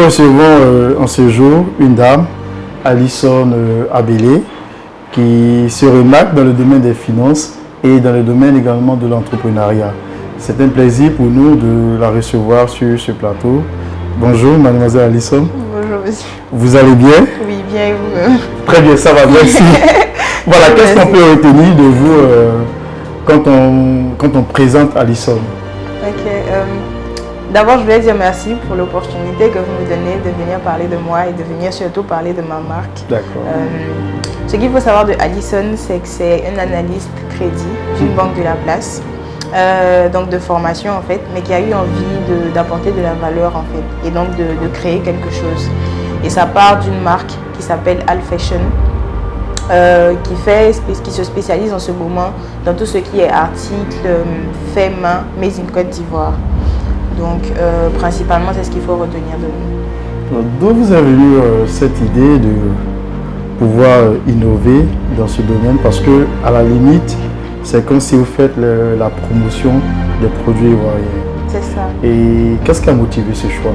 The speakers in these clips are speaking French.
recevons en ce jour une dame, Alison Abélé, qui se remarque dans le domaine des finances et dans le domaine également de l'entrepreneuriat. C'est un plaisir pour nous de la recevoir sur ce plateau. Bonjour mademoiselle Alison. Bonjour monsieur. Vous allez bien? Oui, bien et vous? Très bien, ça va, merci. Voilà, qu'est-ce qu'on peut retenir de vous quand on présente Alison? Ok. D'abord, je voulais dire merci pour l'opportunité que vous me donnez de venir parler de moi et de venir surtout parler de ma marque. D'accord. Ce qu'il faut savoir de Alison, c'est que c'est une analyste crédit d'une banque de la place, donc de formation en fait, mais qui a eu envie d'apporter de la valeur en fait, et donc de créer quelque chose. Et ça part d'une marque qui s'appelle Al Fashion, qui se spécialise en ce moment dans tout ce qui est articles fait main, made in Côte d'Ivoire. Donc, principalement, c'est ce qu'il faut retenir de nous. D'où vous avez eu cette idée de pouvoir innover dans ce domaine? Parce que, à la limite, c'est comme si vous faites la promotion des produits ivoiriens. C'est ça. Et qu'est-ce qui a motivé ce choix?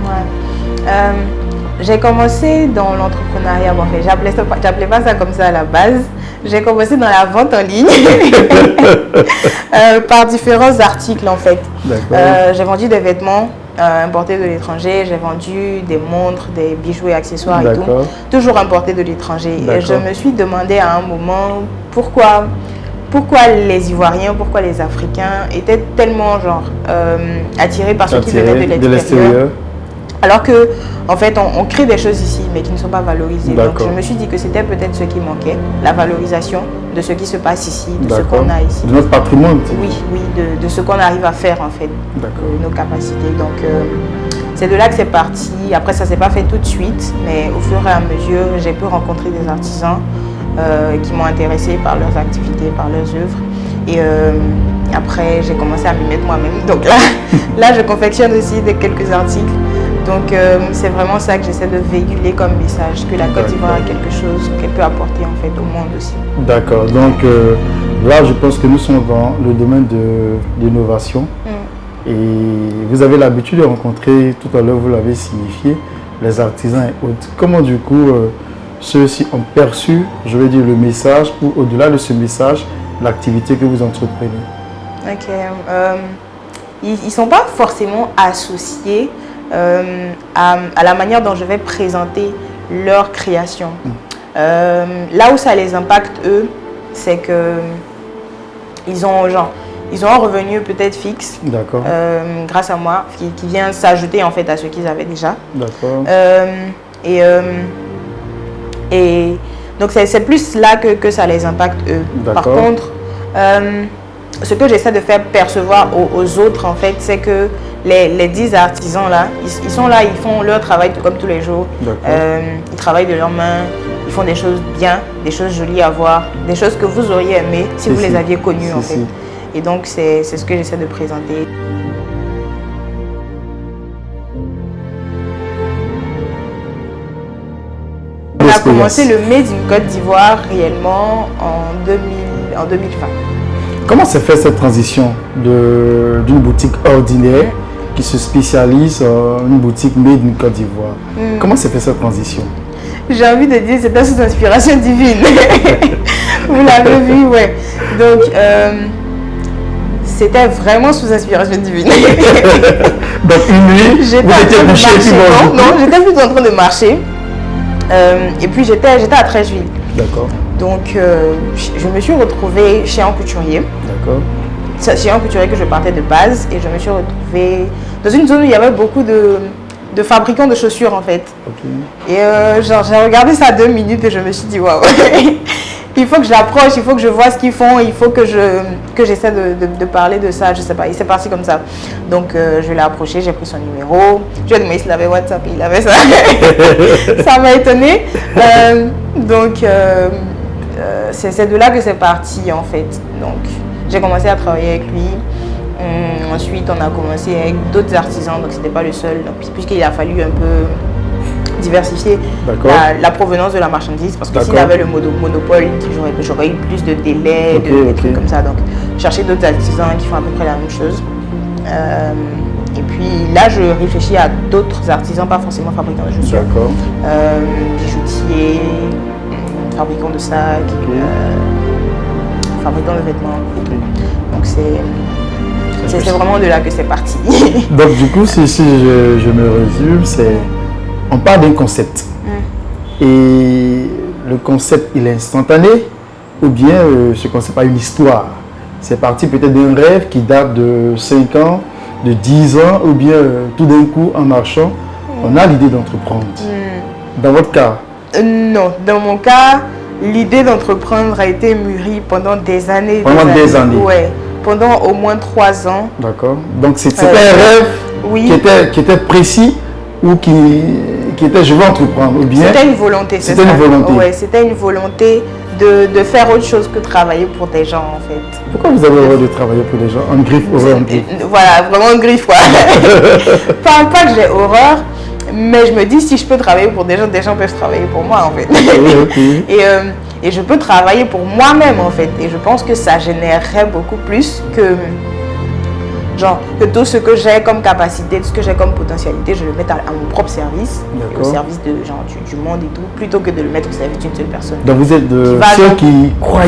Ouais. J'ai commencé dans l'entrepreneuriat. Bon, en fait, j'appelais pas ça comme ça à la base. J'ai commencé dans la vente en ligne par différents articles en fait. J'ai vendu des vêtements importés de l'étranger, j'ai vendu des montres, des bijoux et accessoires et tout, toujours importés de l'étranger. Et je me suis demandé à un moment pourquoi les Ivoiriens, pourquoi les Africains étaient tellement attirés par ce qui venait de l'extérieur. Alors que, en fait, on crée des choses ici, mais qui ne sont pas valorisées. Donc, je me suis dit que c'était peut-être ce qui manquait, la valorisation de ce qui se passe ici, de ce qu'on a ici. De notre patrimoine. Oui, de ce qu'on arrive à faire, en fait, de nos capacités. Donc, c'est de là que c'est parti. Après, ça ne s'est pas fait tout de suite, mais au fur et à mesure, j'ai pu rencontrer des artisans qui m'ont intéressée par leurs activités, par leurs œuvres. Et après, j'ai commencé à m'y mettre moi-même. Donc là, je confectionne aussi quelques articles. Donc c'est vraiment ça que j'essaie de véhiculer comme message, que la Côte d'Ivoire a quelque chose qu'elle peut apporter en fait au monde aussi. D'accord, donc là je pense que nous sommes dans le domaine de l'innovation et vous avez l'habitude de rencontrer, tout à l'heure vous l'avez signifié, les artisans et autres. Comment du coup ceux-ci ont perçu, je vais dire, le message ou au-delà de ce message, l'activité que vous entreprenez? Ok, ils ne sont pas forcément associés à la manière dont je vais présenter leur création. Là où ça les impacte eux, c'est que ils ont un revenu peut-être fixe grâce à moi qui vient s'ajouter en fait à ce qu'ils avaient déjà. D'accord. Et donc c'est plus là que ça les impacte eux. Par contre, ce que j'essaie de faire percevoir aux autres en fait, c'est que les 10 artisans là, ils sont là, ils font leur travail comme tous les jours. Ils travaillent de leurs mains, ils font des choses bien, des choses jolies à voir, des choses que vous auriez aimé si vous les aviez connues en fait. Et donc c'est ce que j'essaie de présenter. On a commencé le Made in Côte d'Ivoire réellement en 2020. Comment s'est fait cette transition d'une boutique ordinaire qui se spécialise en une boutique Made in Côte d'Ivoire? Comment s'est fait cette transition? J'ai envie de dire que c'était sous inspiration divine. Vous l'avez vu, ouais. Donc, c'était vraiment sous inspiration divine. Donc, une nuit, vous étiez couché et puis non, j'étais plutôt en train de marcher. Et puis, j'étais à Treichville. D'accord. Donc, je me suis retrouvée chez un couturier. D'accord. Chez un couturier que je partais de base et je me suis retrouvée dans une zone où il y avait beaucoup de fabricants de chaussures en fait. Et j'ai regardé ça 2 minutes et je me suis dit waouh, il faut que je l'approche, il faut que je vois ce qu'ils font, il faut que j'essaie de parler de ça, je sais pas, et c'est parti comme ça. Donc je l'ai approché, j'ai pris son numéro, je lui ai demandé s'il avait WhatsApp, il avait ça. Ça m'a étonnée. Donc c'est de là que c'est parti en fait. Donc j'ai commencé à travailler avec lui. Ensuite, on a commencé avec d'autres artisans, donc c'était pas le seul, puisqu'il a fallu un peu diversifier la provenance de la marchandise, parce que s'il avait le monopole, j'aurais eu plus de délais, des trucs comme ça. Donc, chercher d'autres artisans qui font à peu près la même chose. Et puis là, je réfléchis à d'autres artisans, pas forcément fabricants de chaussures. D'accord. Bijoutiers, fabricants de sacs, fabricants de vêtements. Okay. Donc c'est vraiment de là que c'est parti. Donc du coup, si je me résume, on parle d'un concept. Et le concept, il est instantané, ou bien ce concept a une histoire. C'est parti peut-être d'un rêve qui date de 5 ans, de 10 ans, ou bien tout d'un coup, en marchant, on a l'idée d'entreprendre. Dans votre cas? Non, dans mon cas, l'idée d'entreprendre a été mûrie pendant des années. Pendant des années? Ouais, pendant au moins 3 ans. D'accord. Donc c'était un rêve oui. qui était précis ou qui était je veux entreprendre, ou bien? C'était une volonté. C'était une volonté. Ouais, c'était une volonté de faire autre chose que travailler pour des gens en fait. Pourquoi vous avez horreur de travailler pour des gens? En griffe, horreur en griffe. Voilà, vraiment en griffe quoi. pas que j'ai horreur, mais je me dis si je peux travailler pour des gens peuvent travailler pour moi en fait. Okay. Et je peux travailler pour moi-même en fait. Et je pense que ça générerait beaucoup plus que tout ce que j'ai comme capacité, tout ce que j'ai comme potentialité, je le mette à mon propre service, au service de, du monde et tout, plutôt que de le mettre au service d'une seule personne. Donc vous êtes de ceux qui croient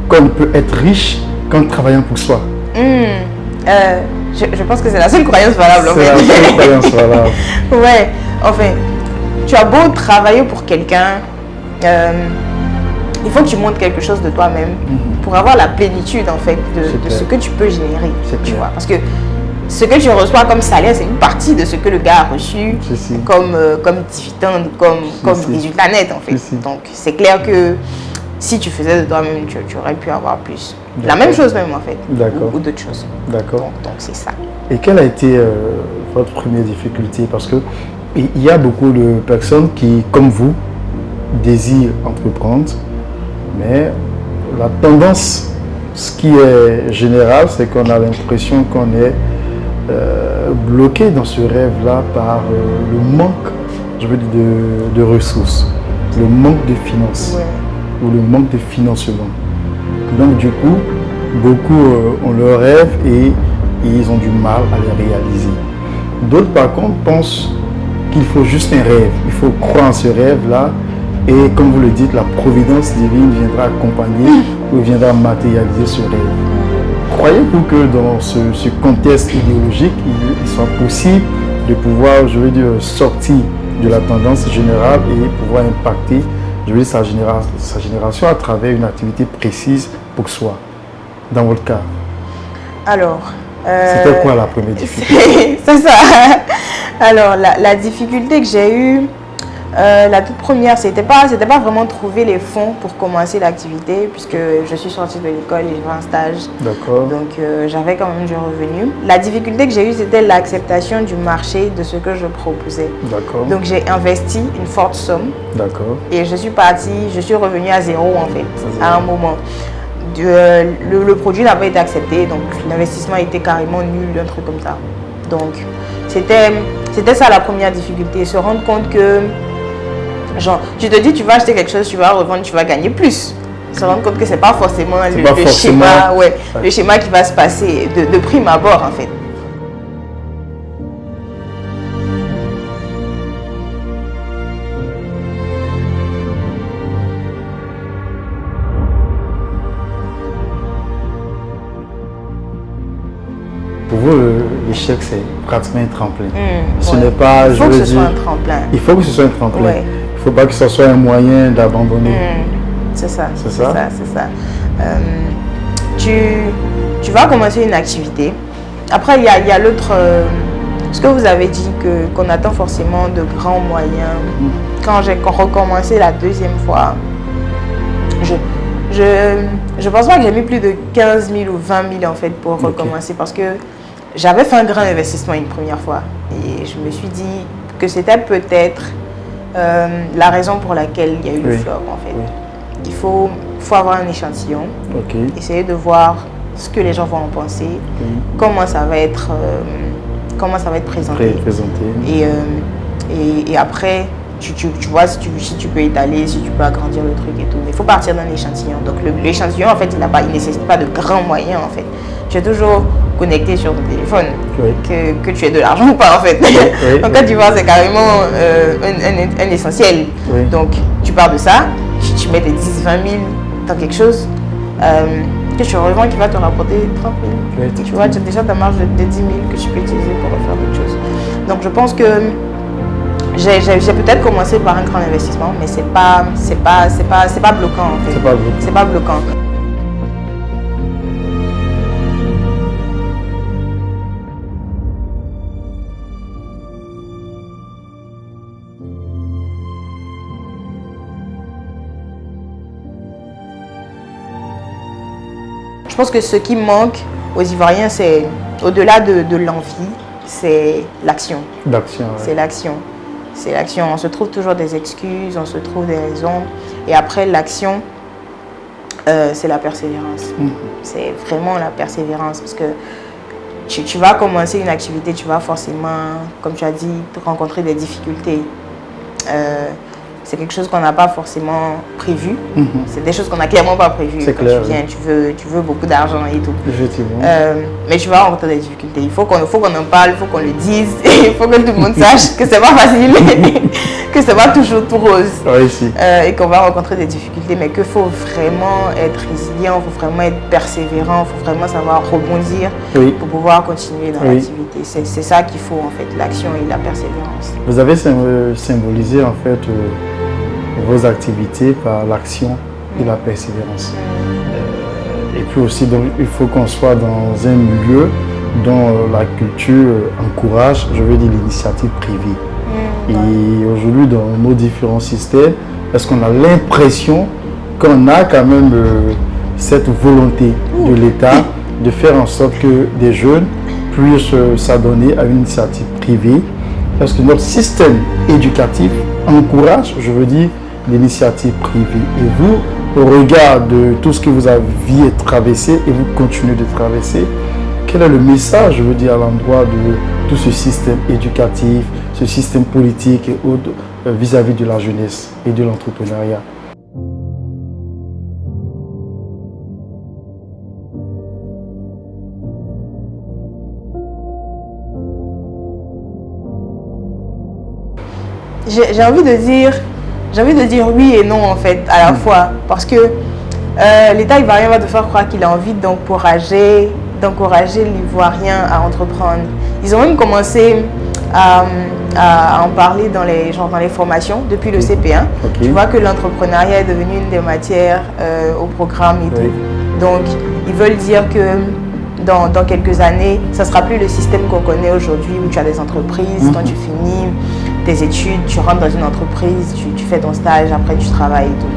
qu'on peut être riche qu'en travaillant pour soi? Je pense que c'est la seule croyance valable en fait. C'est la seule croyance valable. Ouais, enfin, tu as beau travailler pour quelqu'un, il faut que tu montres quelque chose de toi-même pour avoir la plénitude en fait de ce que tu peux générer, tu vois. Parce que ce que tu reçois comme salaire, c'est une partie de ce que le gars a reçu comme dividende, comme résultat net en fait. Donc c'est clair que si tu faisais de toi-même, tu aurais pu avoir plus. La même chose même en fait, ou d'autres choses. D'accord. Donc c'est ça. Et quelle a été votre première difficulté? Parce que il y a beaucoup de personnes qui, comme vous, désirent entreprendre, mais la tendance, ce qui est général, c'est qu'on a l'impression qu'on est bloqué dans ce rêve-là par le manque, je veux dire, de ressources, le manque de finances ou le manque de financement. Donc du coup, beaucoup ont leur rêve et ils ont du mal à les réaliser. D'autres par contre pensent qu'il faut juste un rêve, il faut croire en ce rêve-là et comme vous le dites, la providence divine viendra accompagner ou viendra matérialiser ce rêve. Croyez-vous que dans ce contexte idéologique, il soit possible de pouvoir, je veux dire, sortir de la tendance générale et pouvoir impacter, je veux dire, sa génération à travers une activité précise pour soi? Dans votre cas? Alors, c'était quoi la première difficulté? C'est ça. Alors, la difficulté que j'ai eue, la toute première, c'était pas vraiment trouver les fonds pour commencer l'activité, puisque je suis sortie de l'école et j'ai fait un stage. D'accord. Donc, j'avais quand même du revenu. La difficulté que j'ai eue, c'était l'acceptation du marché de ce que je proposais. D'accord. Donc, j'ai investi une forte somme. D'accord. Et je suis revenue à zéro en fait, à un moment. Le produit n'a pas été accepté, donc l'investissement était carrément nul, un truc comme ça. Donc c'était ça la première difficulté, se rendre compte que genre tu te dis tu vas acheter quelque chose, tu vas revendre, tu vas gagner plus. Se rendre compte que c'est pas forcément le schéma qui va se passer de prime abord en fait. Pour vous, l'échec, c'est pratiquement un tremplin. Ce Ouais. n'est pas, Il faut que ce soit un tremplin. Il faut que ce soit un tremplin. Ouais. Il ne faut pas que ce soit un moyen d'abandonner. C'est ça. C'est ça. Tu vas commencer une activité. Après, il y a l'autre... ce que vous avez dit, qu'on attend forcément de grands moyens. Quand j'ai recommencé la deuxième fois, je pense pas que j'ai mis plus de 15 000 ou 20 000 en fait pour recommencer parce que j'avais fait un grand investissement une première fois et je me suis dit que c'était peut-être la raison pour laquelle il y a eu le flop en fait. Il faut avoir un échantillon, essayer de voir ce que les gens vont en penser, comment ça va être présenté. Et après tu vois si tu peux étaler, si tu peux agrandir le truc et tout. Mais il faut partir d'un échantillon. Donc l'échantillon, en fait, il nécessite pas de grands moyens, en fait. Tu es toujours connecté sur ton téléphone, oui. que tu aies de l'argent ou pas en fait. Oui, Donc quand tu vois, c'est carrément un essentiel. Oui. Donc tu pars de ça, tu mets tes 10, 20 000 dans quelque chose que tu revends qui va te rapporter 30 000. Oui, tu vois, tu as déjà ta marge de 10 000 que tu peux utiliser pour refaire d'autres choses. Donc je pense que j'ai peut-être commencé par un grand investissement, mais c'est pas bloquant en fait. C'est pas bloquant. C'est pas bloquant. Je pense que ce qui manque aux Ivoiriens, c'est au-delà de l'envie, c'est l'action. L'action, ouais. C'est l'action. C'est l'action. On se trouve toujours des excuses, on se trouve des raisons. Et après, l'action, c'est la persévérance. C'est vraiment la persévérance. Parce que tu vas commencer une activité, tu vas forcément, comme tu as dit, rencontrer des difficultés. C'est quelque chose qu'on n'a pas forcément prévu. C'est des choses qu'on n'a clairement pas prévues. C'est clair. Tu viens, tu veux beaucoup d'argent et tout. Effectivement. Mais tu vas rencontrer des difficultés. Il faut qu'on en parle, il faut qu'on le dise. Il faut que tout le monde sache que c'est pas facile, que c'est pas toujours tout rose. Oui, si. Et qu'on va rencontrer des difficultés, mais qu'il faut vraiment être résilient, il faut vraiment être persévérant, il faut vraiment savoir rebondir pour pouvoir continuer dans l'activité. C'est ça qu'il faut en fait, l'action et la persévérance. Vous avez symbolisé en fait vos activités par l'action et la persévérance. Et puis aussi, donc, il faut qu'on soit dans un milieu dont la culture encourage, je veux dire, l'initiative privée. Et aujourd'hui, dans nos différents systèmes, est-ce qu'on a l'impression qu'on a quand même cette volonté de l'État de faire en sorte que des jeunes puissent s'adonner à une initiative privée? Est-ce que notre système éducatif encourage, je veux dire, l'initiative privée? Et vous, au regard de tout ce que vous aviez traversé et vous continuez de traverser, quel est le message, je veux dire, à l'endroit de tout ce système éducatif, ce système politique et autres vis-à-vis de la jeunesse et de l'entrepreneuriat? J'ai envie de dire oui et non en fait à la fois, parce que l'État ivoirien va te faire croire qu'il a envie d'encourager l'Ivoirien à entreprendre. Ils ont même commencé à en parler dans les formations depuis le CP1. Tu vois que l'entrepreneuriat est devenu une des matières au programme et tout. Donc ils veulent dire que dans quelques années, ça ne sera plus le système qu'on connaît aujourd'hui où tu as des entreprises, quand tu finis tes études, tu rentres dans une entreprise, tu fais ton stage, après tu travailles et tout.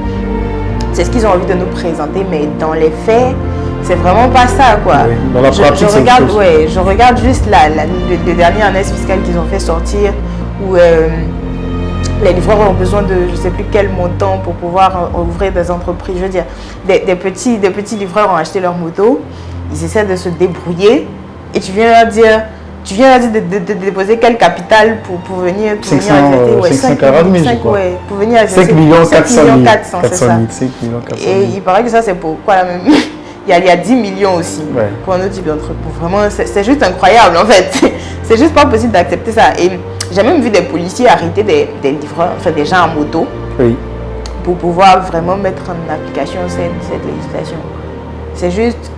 C'est ce qu'ils ont envie de nous présenter, mais dans les faits, c'est vraiment pas ça, quoi. Oui, dans la pratique, je regarde juste le dernier annonce fiscale qu'ils ont fait sortir, où les livreurs ont besoin de je ne sais plus quel montant pour pouvoir ouvrir des entreprises. Je veux dire, des petits livreurs ont acheté leur moto, ils essaient de se débrouiller, et tu viens leur dire de déposer quel capital pour venir exercer 540 000, je crois. Pour venir exercer 5 400 000, c'est ça. 5 400 000. Et il paraît que ça, c'est pour quoi la même. Il y a 10 millions aussi pour un autre type d'entreprise. Vraiment, c'est juste incroyable en fait. C'est juste pas possible d'accepter ça. Et j'ai même vu des policiers arrêter des livreurs, enfin des gens en moto, pour pouvoir vraiment mettre en application cette législation. C'est juste.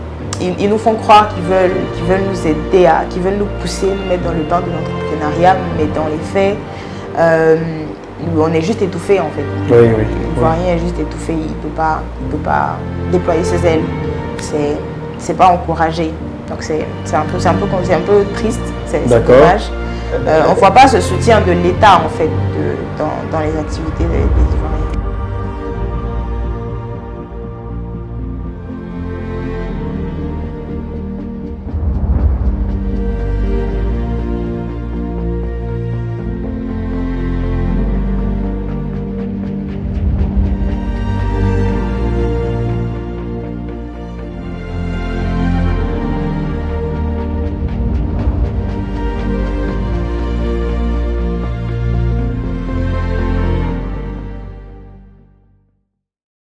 Ils nous font croire qu'ils veulent nous aider, qu'ils veulent nous pousser, nous mettre dans le bain de l'entrepreneuriat, mais dans les faits, on est juste étouffé en fait. L'Ivoirien est juste étouffé, il peut pas déployer ses ailes. C'est pas encouragé. Donc c'est un peu triste, c'est dommage. On ne voit pas ce soutien de l'État en fait dans les activités des Ivoiriens.